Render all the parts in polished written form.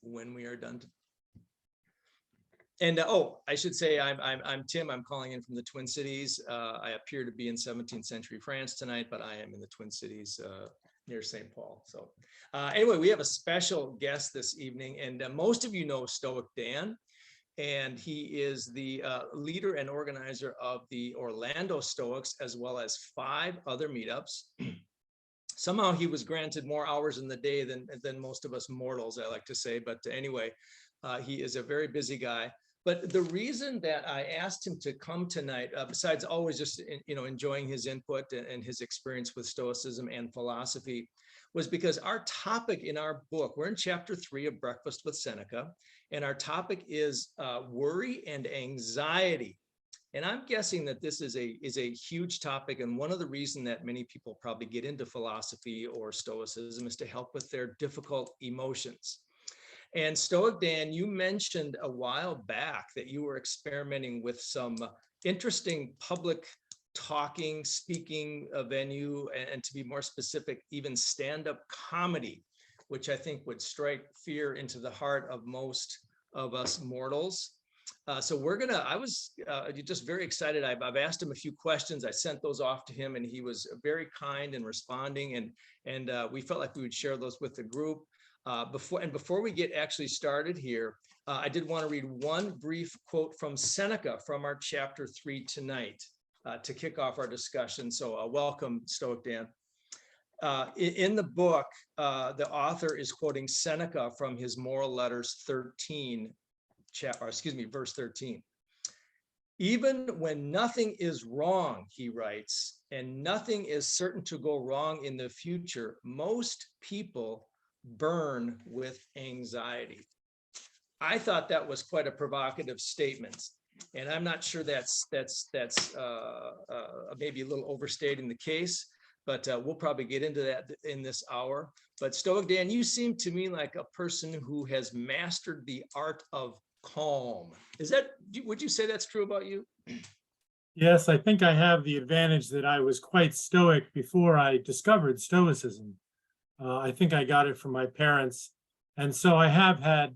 when we are done. And I should say I'm Tim. I'm calling in from the Twin Cities. I appear to be in 17th century France tonight, but I am in the Twin Cities near St. Paul. So anyway, we have a special guest this evening, and most of you know Stoic Dan, and he is the leader and organizer of the Orlando Stoics, as well as 5 other meetups. Somehow he was granted more hours in the day than most of us mortals, I like to say. But anyway, he is a very busy guy. But the reason that I asked him to come tonight, besides always just enjoying his input and his experience with Stoicism and philosophy, was because our topic in our book, we're in chapter 3 of Breakfast with Seneca, and our topic is worry and anxiety. And I'm guessing that this is a huge topic, and one of the reasons that many people probably get into philosophy or Stoicism is to help with their difficult emotions. And Stoic Dan, you mentioned a while back that you were experimenting with some interesting public speaking venue, and to be more specific, even stand-up comedy, which I think would strike fear into the heart of most of us mortals. So I was just very excited. I've asked him a few questions. I sent those off to him, and he was very kind in responding, and we felt like we would share those with the group. Before we get actually started here, I did want to read one brief quote from Seneca from our chapter 3 tonight to kick off our discussion. So welcome, Stoic Dan. In the book, the author is quoting Seneca from his Moral Letters 13, verse 13. Even when nothing is wrong, he writes, and nothing is certain to go wrong in the future, most people burn with anxiety. I thought that was quite a provocative statement, and I'm not sure that's maybe a little overstating the case, but we'll probably get into that in this hour. But Stoic Dan, you seem to me like a person who has mastered the art of calm. Would you say that's true about you? Yes, I think I have the advantage that I was quite stoic before I discovered Stoicism. I think I got it from my parents. And so I have had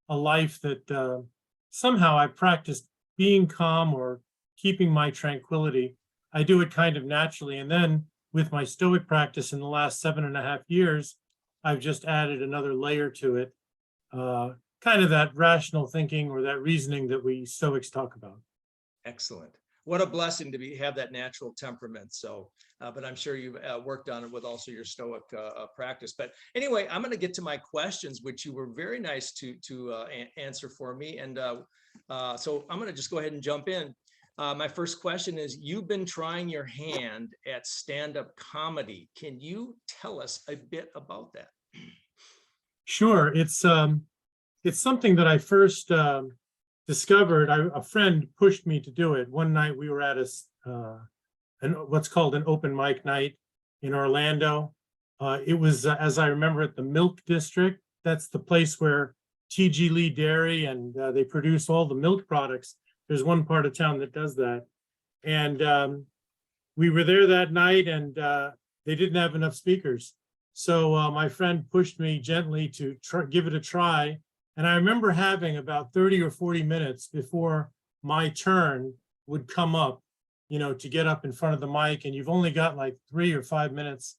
a life that somehow I practiced being calm or keeping my tranquility. I do it kind of naturally. And then with my Stoic practice in the last 7.5 years, I've just added another layer to it, kind of that rational thinking or that reasoning that we Stoics talk about. Excellent. What a blessing to have that natural temperament. So, but I'm sure you've worked on it with also your Stoic practice. But anyway, I'm going to get to my questions, which you were very nice to answer for me. And so I'm going to just go ahead and jump in. My first question is, you've been trying your hand at stand-up comedy. Can you tell us a bit about that? Sure. It's something that I first discovered. A friend pushed me to do it. One night we were at what's called an open mic night in Orlando. It was, as I remember it, the Milk District. That's the place where T.G. Lee Dairy and they produce all the milk products. There's one part of town that does that. And we were there that night, and they didn't have enough speakers. So my friend pushed me gently to give it a try. And I remember having about 30 or 40 minutes before my turn would come up, to get up in front of the mic, and you've only got like 3 or 5 minutes.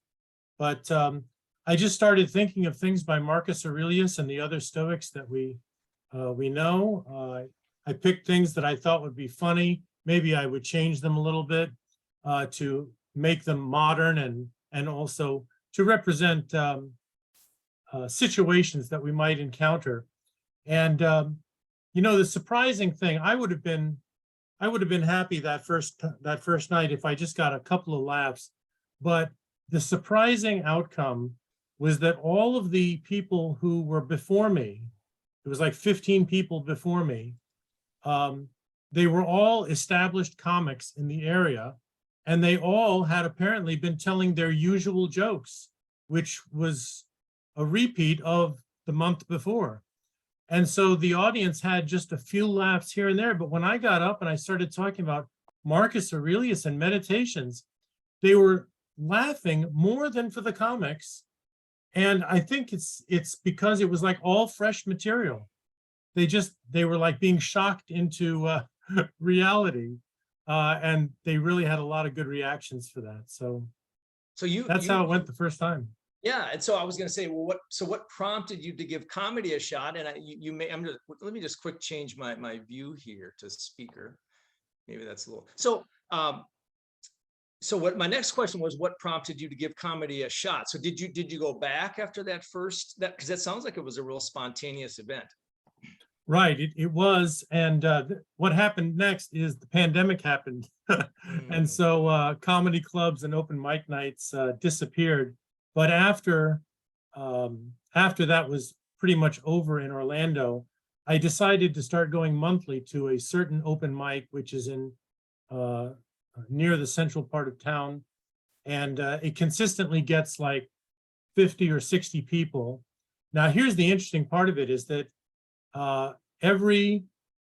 But I just started thinking of things by Marcus Aurelius and the other Stoics that we know. I picked things that I thought would be funny. Maybe I would change them a little bit to make them modern and also to represent situations that we might encounter. And the surprising thing, I would have been happy that first night if I just got a couple of laughs. But the surprising outcome was that all of the people who were before me, it was like 15 people before me, they were all established comics in the area, and they all had apparently been telling their usual jokes, which was a repeat of the month before. And so the audience had just a few laughs here and there. But when I got up and I started talking about Marcus Aurelius and meditations, they were laughing more than for the comics. And I think it's because it was like all fresh material. They were like being shocked into reality. And they really had a lot of good reactions for that. So So you that's how you it went the first time. yeah, and so I was going to say, well, what prompted you to give comedy a shot? And you may let me just quick change my view here to speaker. Maybe that's a little. So what my next question was, what prompted you to give comedy a shot? So did you go back after that first, that, because that sounds like it was a real spontaneous event. Right, it was. And what happened next is the pandemic happened. And so comedy clubs and open mic nights disappeared. But after that was pretty much over in Orlando, I decided to start going monthly to a certain open mic, which is in uh, near the central part of town. And it consistently gets like 50 or 60 people. Now, here's the interesting part of it is that every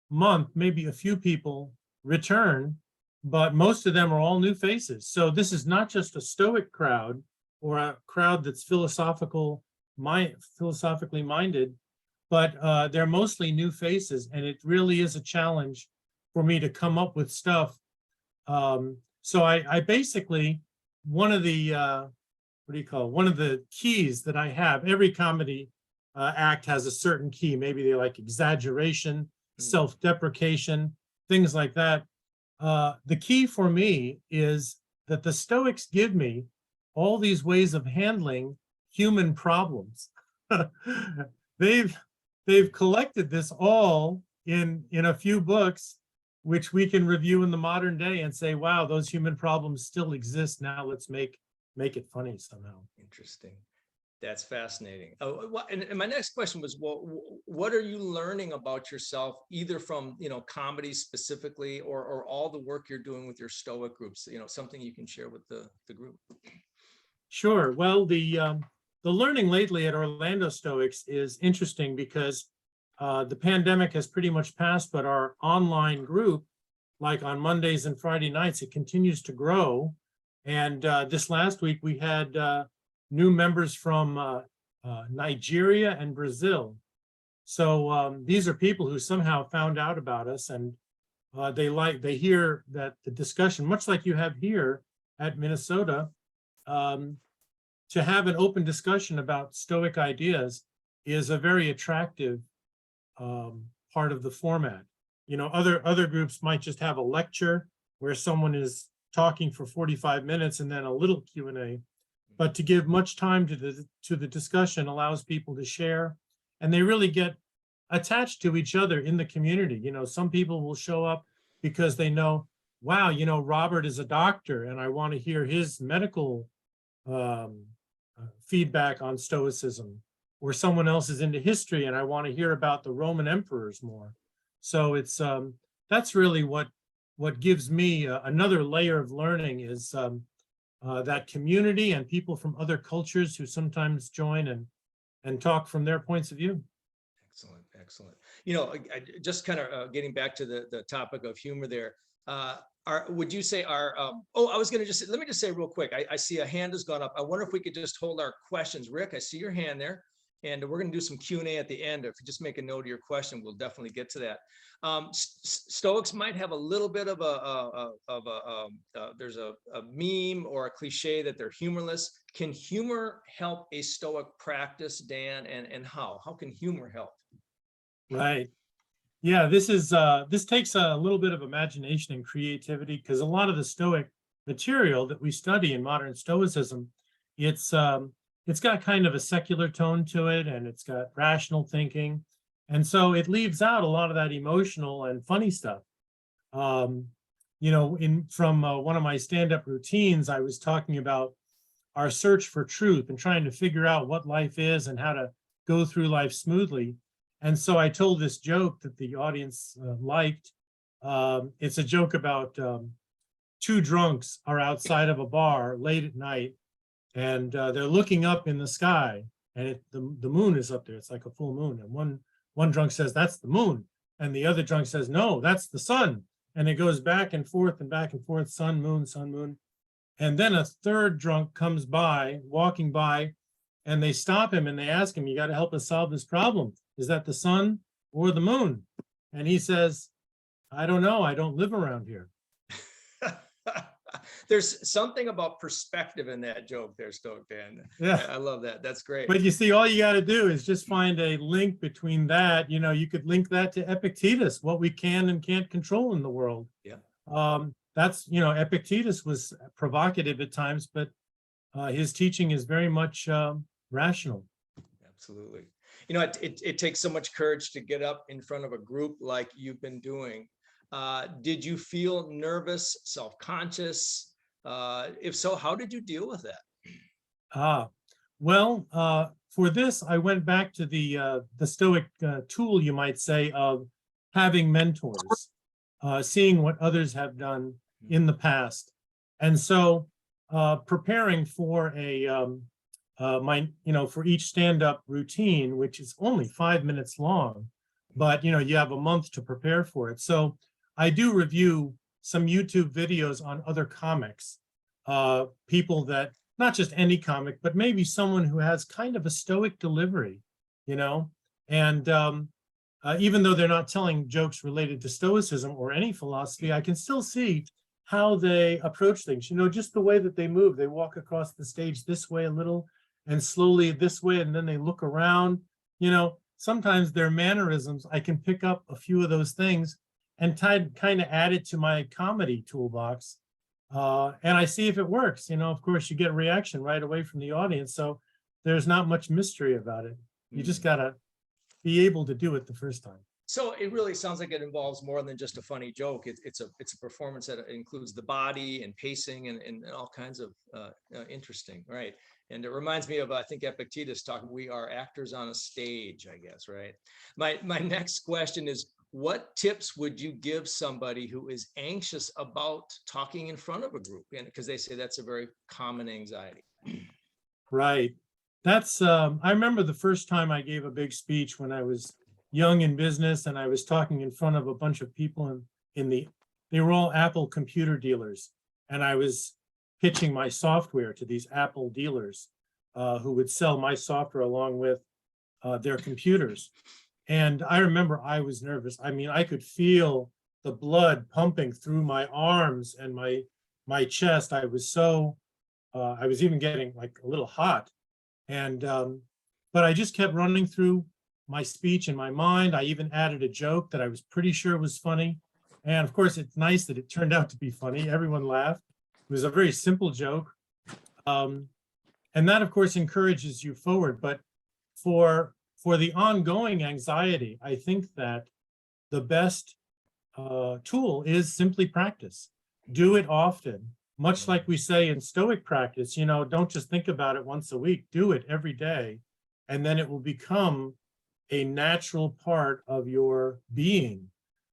month, maybe a few people return, but most of them are all new faces. So this is not just a Stoic crowd or a crowd that's philosophically minded, but they're mostly new faces. And it really is a challenge for me to come up with stuff. So I basically, one of the, one of the keys that I have, every comedy act has a certain key. Maybe they like exaggeration, self-deprecation, things like that. The key for me is that the Stoics give me all these ways of handling human problems. They've collected this all in a few books, which we can review in the modern day and say, wow, those human problems still exist. Now let's make it funny somehow. Interesting. That's fascinating. And my next question was, well, what are you learning about yourself, either from, comedy specifically, or all the work you're doing with your Stoic groups, something you can share with the group? Sure. Well, the learning lately at Orlando Stoics is interesting because the pandemic has pretty much passed, but our online group, like on Mondays and Friday nights, it continues to grow. And this last week we had new members from Nigeria and Brazil. So these are people who somehow found out about us, and they hear that the discussion, much like you have here at Minnesota, to have an open discussion about Stoic ideas is a very attractive part of the format. Other groups might just have a lecture where someone is talking for 45 minutes and then a little Q&A. But to give much time to the discussion allows people to share, and they really get attached to each other in the community. Some people will show up because they know, wow, Robert is a doctor and I want to hear his medical feedback on Stoicism, or someone else is into history and I want to hear about the Roman emperors more. So it's that's really what gives me another layer of learning is that community and people from other cultures who sometimes join and talk from their points of view. Excellent, excellent. I just kind of getting back to the topic of humor there. Would you say I was going to let me just say real quick, I see a hand has gone up. I wonder if we could just hold our questions. Rick, I see your hand there. And we're going to do some Q&A at the end. If you just make a note of your question, we'll definitely get to that. Stoics might have a little bit of there's a meme or a cliche that they're humorless. Can humor help a Stoic practice, Dan? And how can humor help? Right. Yeah, this takes a little bit of imagination and creativity, because a lot of the Stoic material that we study in modern Stoicism, it's got kind of a secular tone to it, and it's got rational thinking. And so it leaves out a lot of that emotional and funny stuff. From one of my stand-up routines, I was talking about our search for truth and trying to figure out what life is and how to go through life smoothly. And so I told this joke that the audience liked. It's a joke about two drunks are outside of a bar late at night, and they're looking up in the sky, and the moon is up there. It's like a full moon. And one drunk says, "That's the moon." And the other drunk says, "No, that's the sun." And it goes back and forth, sun, moon, sun, moon. And then a third drunk comes by, walking by, and they stop him and they ask him, you got to help us solve this problem. Is that the sun or the moon? And he says, I don't know. I don't live around here. There's something about perspective in that joke there, Stoic Dan. Yeah. I love that. That's great. But you see, all you got to do is just find a link between that. You know, you could link that to Epictetus, what we can and can't control in the world. Yeah. That's, you know, Epictetus was provocative at times, but his teaching is very much rational. Absolutely. You know, it takes so much courage to get up in front of a group like you've been doing. Did you feel nervous, self-conscious? If so, how did you deal with that? Well, for this, I went back to the Stoic tool, you might say, of having mentors, seeing what others have done in the past. And so preparing for for each stand-up routine, which is only 5 minutes long, but, you know, you have a month to prepare for it. So I do review some YouTube videos on other comics, people that, not just any comic, but maybe someone who has kind of a Stoic delivery, you know, and even though they're not telling jokes related to Stoicism or any philosophy, I can still see how they approach things, you know, just the way that they move. They walk across the stage this way a little and slowly this way, and then they look around, you know, sometimes their mannerisms, I can pick up a few of those things and kind of add it to my comedy toolbox. And I see if it works. You know, of course, you get a reaction right away from the audience. So there's not much mystery about it. You just got to be able to do it the first time. So it really sounds like it involves more than just a funny joke. It's a performance that includes the body and pacing and all kinds of interesting, right? And it reminds me of, I think Epictetus talking, we are actors on a stage, I guess, right? My next question is, what tips would you give somebody who is anxious about talking in front of a group? And because they say that's a very common anxiety. Right. That's, I remember the first time I gave a big speech when I was young in business, and I was talking in front of a bunch of people they were all Apple computer dealers. And I was pitching my software to these Apple dealers who would sell my software along with their computers. And I remember I was nervous. I mean, I could feel the blood pumping through my arms and my chest. I was so, I was even getting like a little hot. And, but I just kept running through my speech in my mind. I even added a joke that I was pretty sure was funny. And of course, it's nice that it turned out to be funny. Everyone laughed. It was a very simple joke. And that, of course, encourages you forward. But for the ongoing anxiety, I think that the best tool is simply practice. Do it often. Much like we say in Stoic practice, you know, don't just think about it once a week, do it every day, and then it will become a natural part of your being.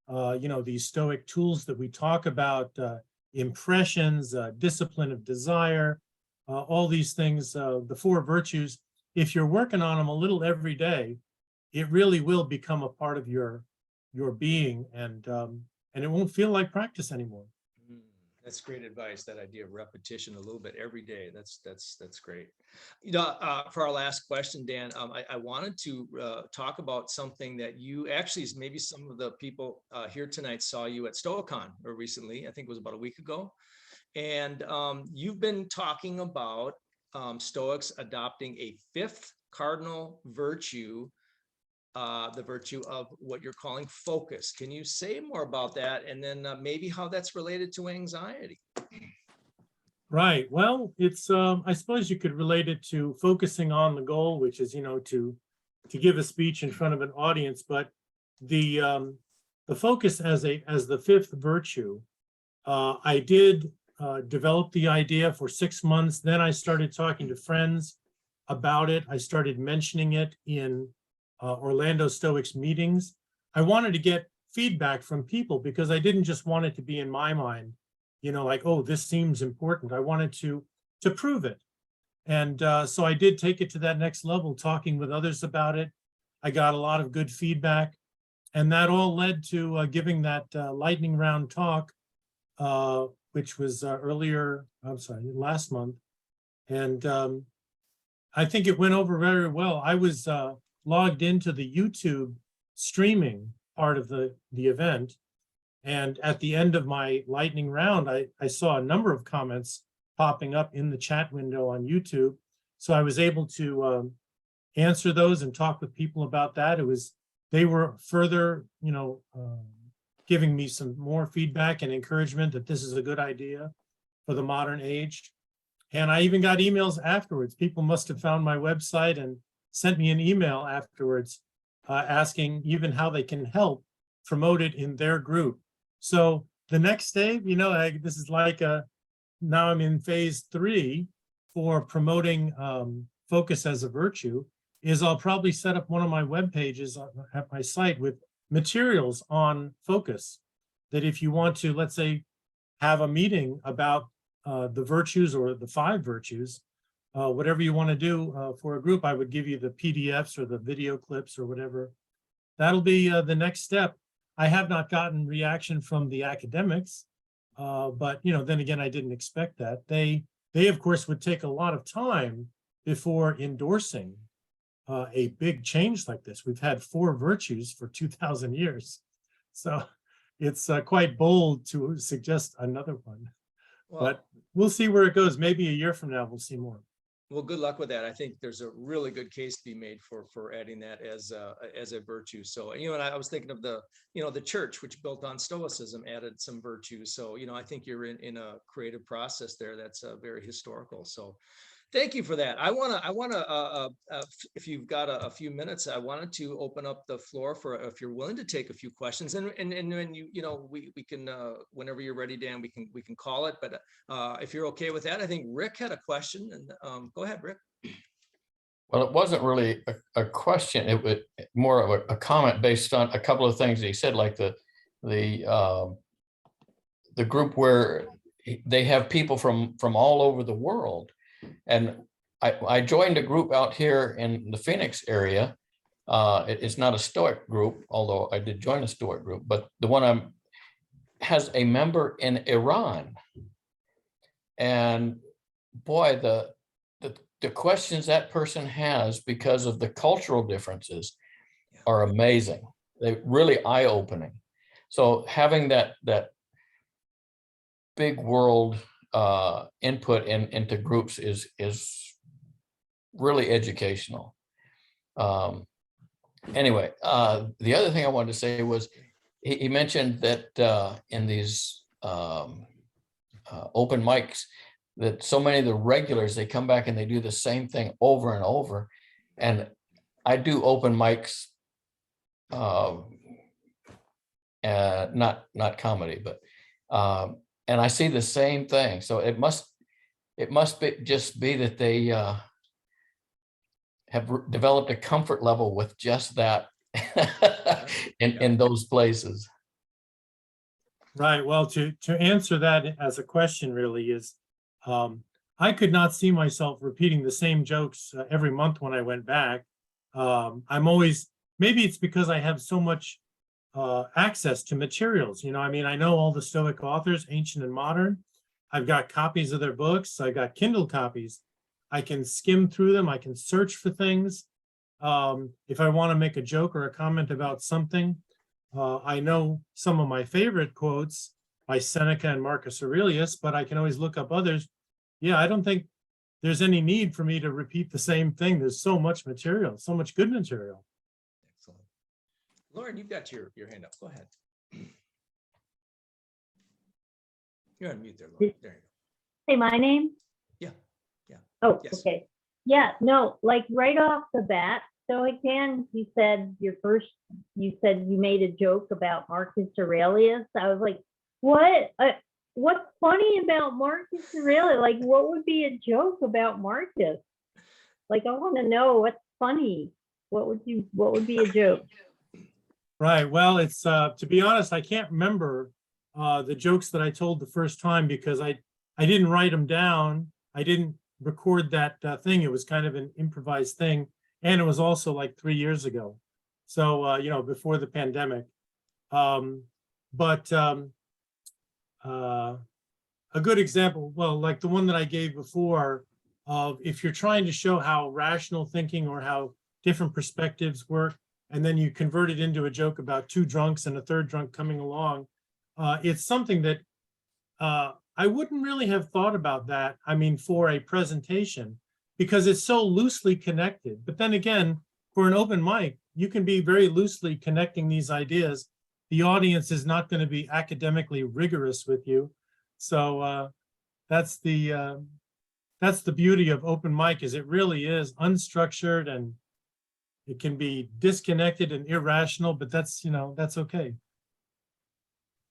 You know, these Stoic tools that we talk about, impressions, discipline of desire, all these things, the 4 virtues, if you're working on them a little every day, it really will become a part of your being, and it won't feel like practice anymore. That's great advice. That idea of repetition a little bit every day. That's great. You know, for our last question, Dan, I wanted to talk about something that you actually, maybe some of the people here tonight saw you at Stoicon or recently. I think it was about a week ago. And you've been talking about Stoics adopting a 5th cardinal virtue, the virtue of what you're calling focus. Can you say more about that, and then maybe how that's related to anxiety? Right. Well, it's I suppose you could relate it to focusing on the goal, which is, you know, to give a speech in front of an audience. But the focus as the 5th virtue, I did develop the idea for 6 months. Then I started talking to friends about it. I started mentioning it in Orlando Stoics meetings. I wanted to get feedback from people because I didn't just want it to be in my mind, you know, like, oh, this seems important. I wanted to prove it. And so I did take it to that next level, talking with others about it. I got a lot of good feedback, and that all led to giving that lightning round talk, which was last month. And I think it went over very well. I was logged into the YouTube streaming part of the event. And at the end of my lightning round, I saw a number of comments popping up in the chat window on YouTube. So I was able to answer those and talk with people about that. They were further, giving me some more feedback and encouragement that this is a good idea for the modern age. And I even got emails afterwards. People must have found my website and sent me an email afterwards asking even how they can help promote it in their group. So the next day, this is like now I'm in phase 3 for promoting focus as a virtue, is I'll probably set up one of my web pages at my site with materials on focus, that if you want to, let's say, have a meeting about the virtues or the 5 virtues, whatever you want to do for a group, I would give you the PDFs or the video clips or whatever. That'll be the next step. I have not gotten reaction from the academics, but then again, I didn't expect that. They of course would take a lot of time before endorsing a big change like this. We've had 4 virtues for 2,000 years, so it's quite bold to suggest another one. Well, but we'll see where it goes. Maybe a year from now, we'll see more. Well, good luck with that. I think there's a really good case to be made for adding that as a virtue. So, and I was thinking of the church, which built on Stoicism, added some virtues. So, I think you're in a creative process there that's very historical. So, thank you for that. I want to, if you've got a few minutes, I wanted to open up the floor for, if you're willing to take a few questions, and when we can, whenever you're ready, Dan, we can call it. But if you're okay with that, I think Rick had a question, and go ahead, Rick. Well, it wasn't really a question. It was more of a comment based on a couple of things that he said, like the group where they have people from all over the world. And I joined a group out here in the Phoenix area. It's not a Stoic group, although I did join a Stoic group, but the one has a member in Iran. And boy, the questions that person has because of the cultural differences are amazing. They're really eye-opening. So having that big world input into groups is really educational. Anyway, the other thing I wanted to say was he mentioned that in these open mics, that so many of the regulars, they come back and they do the same thing over and over. And I do open mics, not comedy, but and I see the same thing. So it must just be that they have developed a comfort level with just that in those places. Right. Well, to answer that as a question really is, I could not see myself repeating the same jokes every month when I went back. I'm always, maybe it's because I have so much access to materials. I know all the Stoic authors, ancient and modern. I've got copies of their books. I got Kindle copies. I can skim through them. I can search for things. If I want to make a joke or a comment about something, I know some of my favorite quotes by Seneca and Marcus Aurelius, but I can always look up others. Yeah, I don't think there's any need for me to repeat the same thing. There's so much material, so much good material. Excellent. Lauren, you've got your hand up. Go ahead. You're on mute there, Lauren. There you go. Say my name? Yeah. Oh, Yes. okay. Yeah, no, like right off the bat, Stoic Dan, you said you made a joke about Marcus Aurelius. I was like, what? What's funny about Marcus Aurelius? Like, what would be a joke about Marcus? Like, I want to know what's funny. What would be a joke? Right. Well, it's to be honest, I can't remember the jokes that I told the first time because I didn't write them down. I didn't record that thing. It was kind of an improvised thing. And it was also like 3 years ago. So, before the pandemic. A good example, well, like the one that I gave before, of if you're trying to show how rational thinking or how different perspectives work, and then you convert it into a joke about two drunks and a third drunk coming along. It's something that I wouldn't really have thought about that, I mean, for a presentation, because it's so loosely connected. But then again, for an open mic, you can be very loosely connecting these ideas. The audience is not going to be academically rigorous with you. So that's the beauty of open mic, is it really is unstructured, and it can be disconnected and irrational, but that's, that's okay.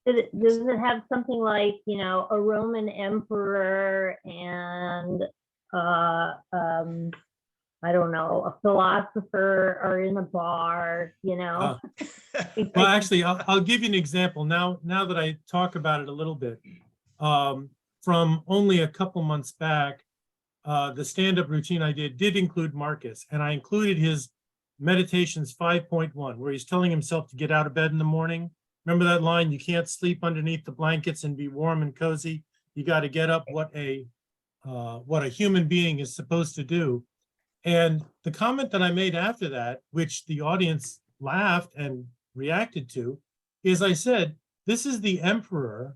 Does it have something like, a Roman emperor and I don't know, a philosopher are in a bar, Well, actually, I'll give you an example now that I talk about it a little bit. From only a couple months back, the stand-up routine I did include Marcus, and I included his Meditations 5.1, where he's telling himself to get out of bed in the morning. Remember that line, you can't sleep underneath the blankets and be warm and cozy. You got to get up, what a human being is supposed to do. And the comment that I made after that, which the audience laughed and reacted to, is I said, this is the emperor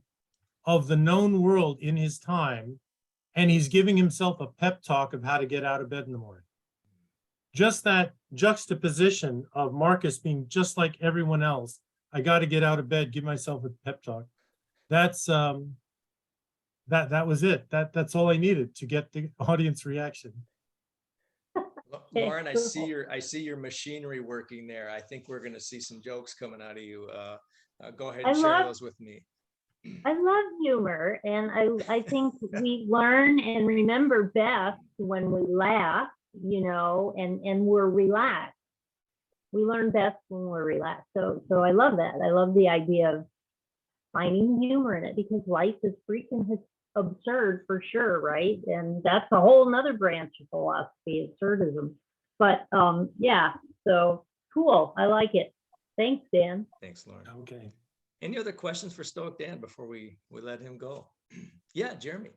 of the known world in his time, and he's giving himself a pep talk of how to get out of bed in the morning. Just that juxtaposition of Marcus being just like everyone else, I got to get out of bed, give myself a pep talk. That's that was it. That's all I needed to get the audience reaction. Lauren, I see your machinery working there. I think we're going to see some jokes coming out of you. Go ahead and share those with me. I love humor, and I think we learn and remember best when we laugh, and we're relaxed. We learn best when we're relaxed. So I love that. I love the idea of finding humor in it, because life is freaking absurd for sure, right? And that's a whole nother branch of philosophy, absurdism. But yeah, so cool. I like it. Thanks, Dan. Thanks, Lauren. Okay. Any other questions for Stoic Dan before we let him go? Yeah, Jeremy.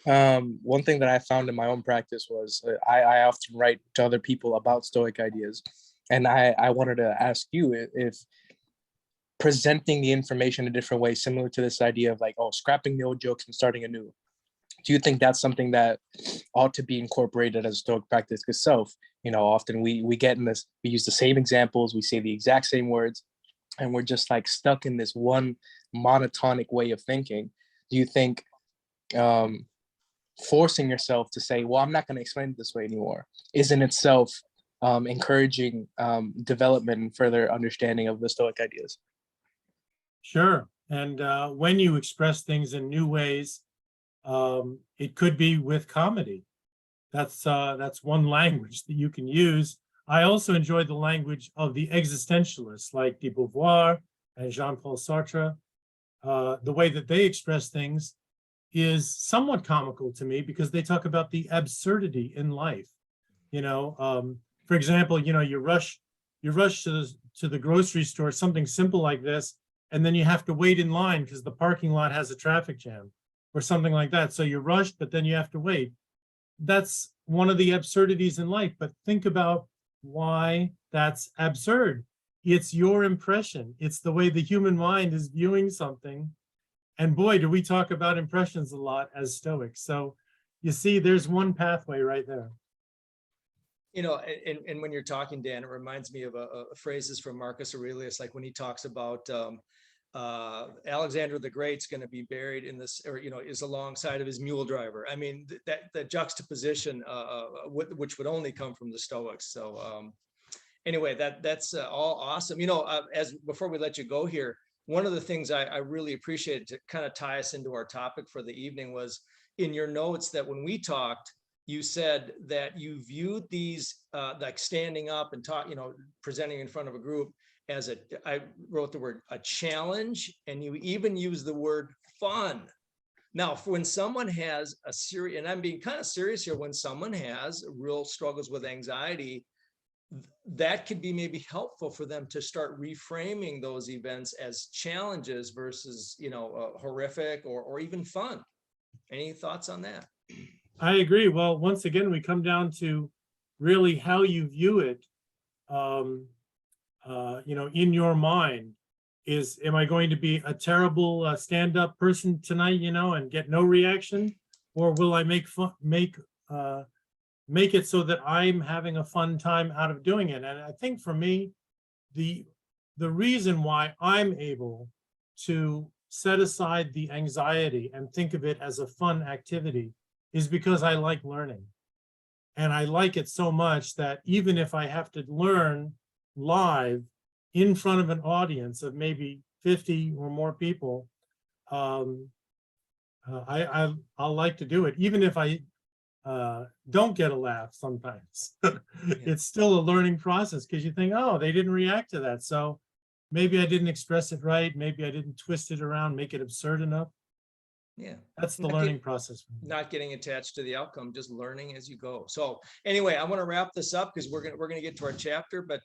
One thing that I found in my own practice was I often write to other people about Stoic ideas. And I wanted to ask you if presenting the information a different way, similar to this idea of like, scrapping the old jokes and starting anew. Do you think that's something that ought to be incorporated as Stoic practice? Because often we get in this, we use the same examples, we say the exact same words, and we're just like stuck in this one monotonic way of thinking. Do you think forcing yourself to say, well, I'm not going to explain it this way anymore, is in itself encouraging development and further understanding of the Stoic ideas? Sure. And when you express things in new ways, it could be with comedy. That's one language that you can use. I also enjoy the language of the existentialists like de Beauvoir and Jean-Paul Sartre. The way that they express things is somewhat comical to me, because they talk about the absurdity in life. For example, you rush to the grocery store, something simple like this, and then you have to wait in line because the parking lot has a traffic jam or something like that. So you're rushed, but then you have to wait. That's one of the absurdities in life. But think about why that's absurd. It's your impression. It's the way the human mind is viewing something. And boy, do we talk about impressions a lot as Stoics. So you see, there's one pathway right there. And when you're talking, Dan, it reminds me of phrases from Marcus Aurelius, like when he talks about Alexander the Great's going to be buried in this, or is alongside of his mule driver. I mean, that juxtaposition, which would only come from the Stoics. So anyway, that's all awesome. As before we let you go here, one of the things I really appreciated to kind of tie us into our topic for the evening was in your notes that when we talked, you said that you viewed these like standing up and presenting in front of a group as I wrote the word, a challenge, and you even use the word fun. Now, when someone has a serious, and I'm being kind of serious here, when someone has real struggles with anxiety, that could be maybe helpful for them to start reframing those events as challenges versus, horrific or even fun. Any thoughts on that? I agree. Well, once again, we come down to really how you view it. In your mind am I going to be a terrible stand-up person tonight, and get no reaction? Or will I make it so that I'm having a fun time out of doing it? And I think for me, the reason why I'm able to set aside the anxiety and think of it as a fun activity is because I like learning. And I like it so much that even if I have to learn live in front of an audience of maybe 50 or more people, I'll like to do it, even if I don't get a laugh sometimes. It's still a learning process because you think, oh, they didn't react to that. So maybe I didn't express it right. Maybe I didn't twist it around, make it absurd enough. Yeah. That's the Not learning get- process. Not getting attached to the outcome, just learning as you go. So anyway, I want to wrap this up because we're gonna get to our chapter, but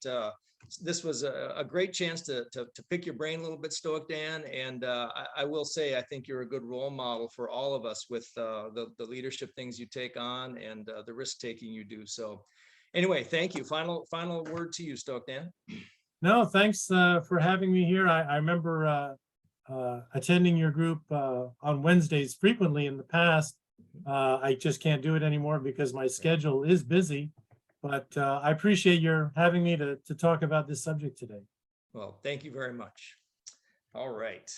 this was a great chance to pick your brain a little bit, Stoic Dan. And I will say, I think you're a good role model for all of us with the leadership things you take on and the risk taking you do. So anyway, thank you. Final word to you, Stoic Dan. No, thanks for having me here. I remember attending your group on Wednesdays frequently in the past. I just can't do it anymore because my schedule is busy, but I appreciate your having me to talk about this subject today. Well, thank you very much. All right.